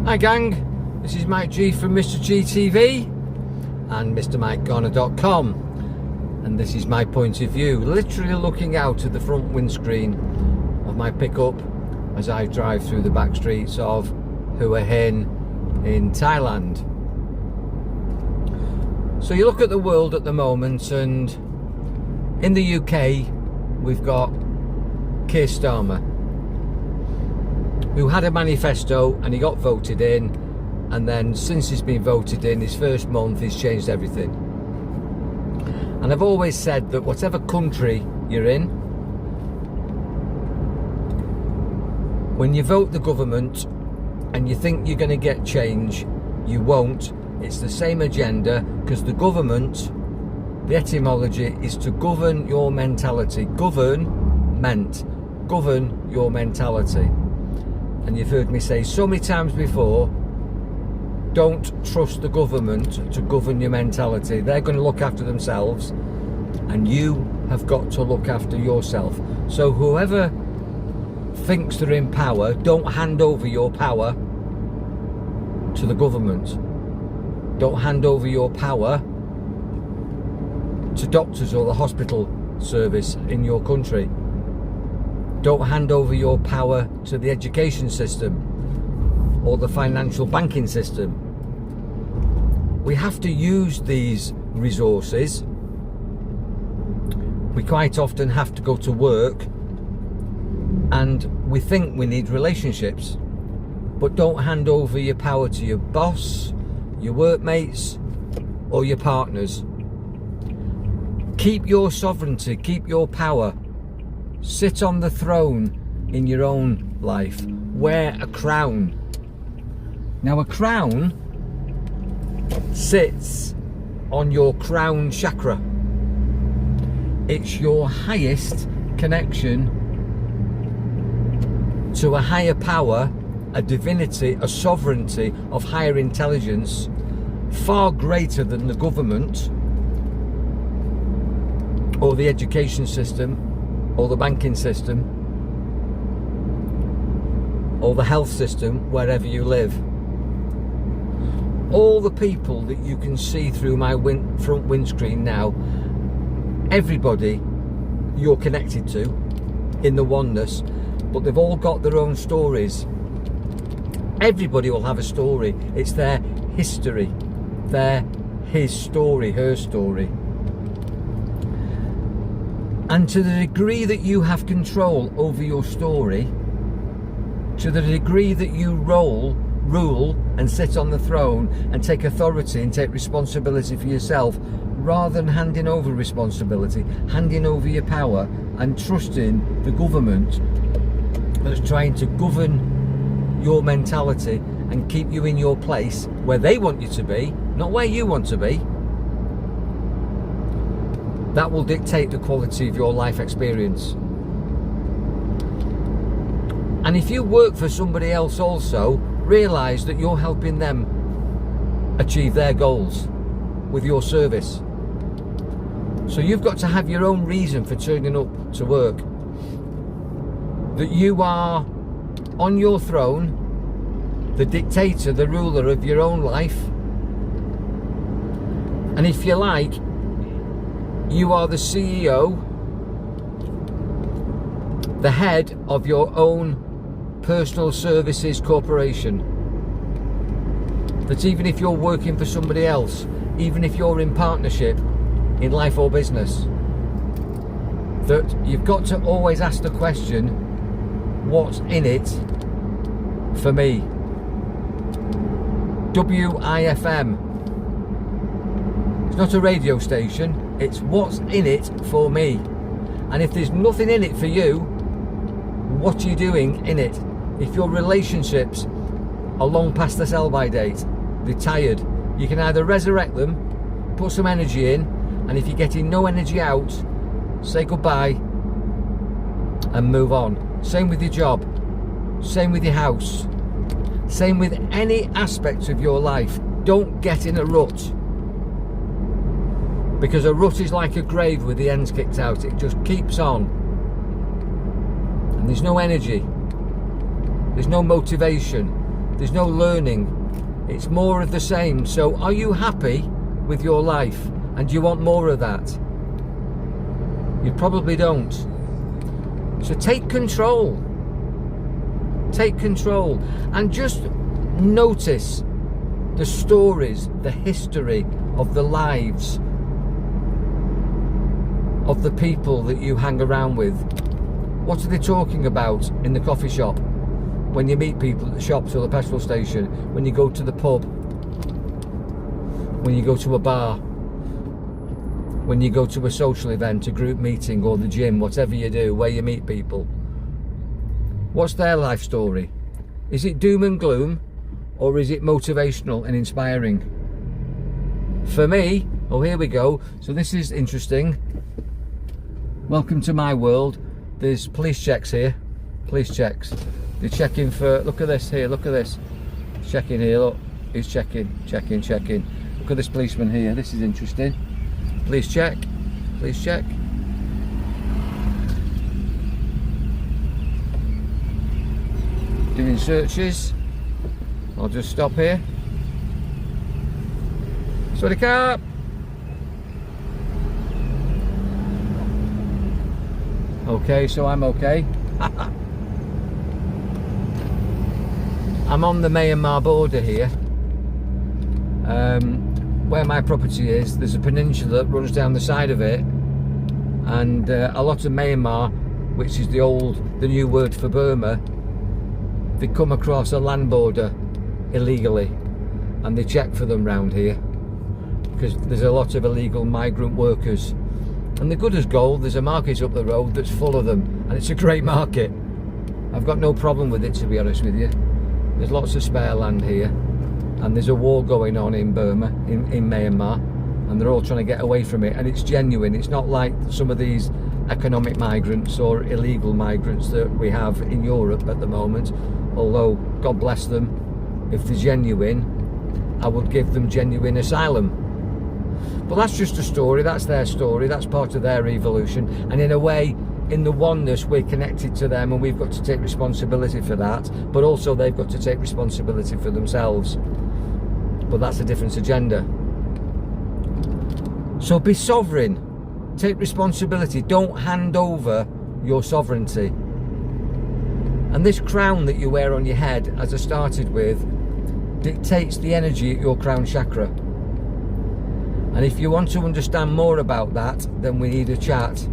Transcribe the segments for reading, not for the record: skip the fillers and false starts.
Hi gang, this is Mike G from Mr. G TV and MrMikeGarner.com, and this is my point of view, literally looking out of the front windscreen of my pickup as I drive through the back streets of Hua Hin in Thailand. So you look at the world at the moment, and in the UK we've got Keir Starmer, who had a manifesto and he got voted in, and then since he's been voted in, his first month he's changed everything. And I've always said that whatever country you're in, when you vote the government and you think you're going to get change, you won't. It's the same agenda, because the government, the etymology is to govern your mentality. Govern your mentality. And you've heard me say so many times before, don't trust the government to govern your mentality. They're going to look after themselves, and you have got to look after yourself. So whoever thinks they're in power, don't hand over your power to the government. Don't hand over your power to doctors or the hospital service in your country. Don't hand over your power to the education system or the financial banking system. We have to use these resources. We quite often have to go to work and we think we need relationships, but don't hand over your power to your boss, your workmates, or your partners. Keep your sovereignty, keep your power. Sit on the throne in your own life. Wear a crown. Now, a crown sits on your crown chakra. It's your highest connection to a higher power, a divinity, a sovereignty of higher intelligence, far greater than the government or the education system or the banking system or the health system wherever you live. All the people that you can see through my front windscreen now, everybody you're connected to in the oneness, but they've all got their own stories. Everybody will have a story. It's their history, his story, her story. And to the degree that you have control over your story, to the degree that you rule and sit on the throne and take authority and take responsibility for yourself, rather than handing over responsibility, handing over your power and trusting the government that's trying to govern your mentality and keep you in your place where they want you to be, not where you want to be, that will dictate the quality of your life experience. And if you work for somebody else also, realise that you're helping them achieve their goals with your service. So you've got to have your own reason for turning up to work. That you are on your throne, the dictator, the ruler of your own life. And if you like, you are the CEO, the head of your own personal services corporation. That even if you're working for somebody else, even if you're in partnership in life or business, that you've got to always ask the question, what's in it for me? WIFM. It's not a radio station, it's what's in it for me. And if there's nothing in it for you, what are you doing in it? If your relationships are long past the sell-by date, they're tired, you can either resurrect them, put some energy in, and if you're getting no energy out, say goodbye and move on. Same with your job, same with your house, same with any aspect of your life. Don't get in a rut, because a rut is like a grave with the ends kicked out. It just keeps on, and there's no energy, there's no motivation, There's no learning. It's more of the same. So are you happy with your life? And do you want more of that? You probably don't. So take control. Take control. And just notice the stories, the history of the lives of the people that you hang around with. What are they talking about in the coffee shop? When you meet people at the shops or the petrol station, when you go to the pub, when you go to a bar, when you go to a social event, a group meeting or the gym, whatever you do, where you meet people. What's their life story? Is it doom and gloom, or is it motivational and inspiring? For me, oh, here we go. So this is interesting. Welcome to my world. There's police checks here. Police checks. They're checking for, look at this here, look at this. Checking here, look. He's checking. Look at this policeman here. This is interesting. Police check. Police check. Doing searches. I'll just stop here. Sorry, car. Okay, so I'm okay. I'm on the Myanmar border here. Where my property is, there's a peninsula that runs down the side of it, and a lot of Myanmar, which is the new word for Burma, they come across a land border illegally, and they check for them round here because there's a lot of illegal migrant workers, and they're good as gold. There's a market up the road that's full of them, and it's a great market. I've got no problem with it, to be honest with you. There's lots of spare land here, and there's a war going on in Burma, in Myanmar, and they're all trying to get away from it, and it's genuine. It's not like some of these economic migrants or illegal migrants that we have in Europe at the moment, although God bless them. If they're genuine, I would give them genuine asylum. But that's just a story, that's their story, that's part of their evolution, and in a way, in the oneness, we're connected to them, and we've got to take responsibility for that, but also they've got to take responsibility for themselves. But that's a different agenda. So be sovereign, take responsibility, don't hand over your sovereignty. And this crown that you wear on your head, as I started with, dictates the energy at your crown chakra. And if you want to understand more about that, then we need a chat.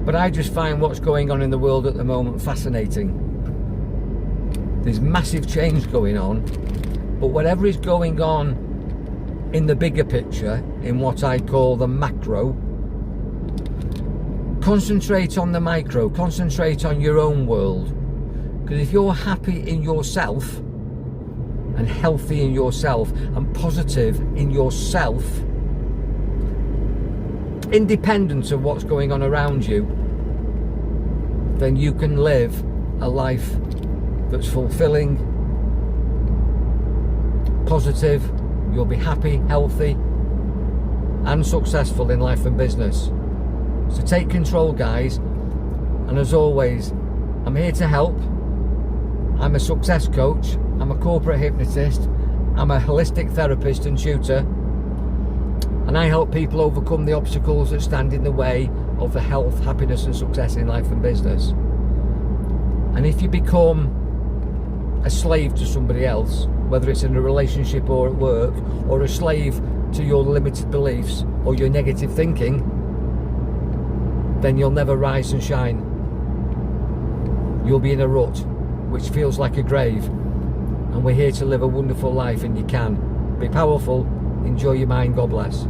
But I just find what's going on in the world at the moment fascinating. There's massive change going on, but whatever is going on in the bigger picture, in what I call the macro, concentrate on the micro, concentrate on your own world. Because if you're happy in yourself, and healthy in yourself, and positive in yourself, independent of what's going on around you, then you can live a life that's fulfilling, positive. You'll be happy, healthy, and successful in life and business. So take control, guys, and as always, I'm here to help. I'm a success coach, I'm a corporate hypnotist, I'm a holistic therapist and tutor, and I help people overcome the obstacles that stand in the way of the health, happiness and success in life and business. And if you become a slave to somebody else, whether it's in a relationship or at work, or a slave to your limited beliefs or your negative thinking, then you'll never rise and shine. You'll be in a rut, which feels like a grave. And we're here to live a wonderful life, and you can. Be powerful, enjoy your mind, God bless.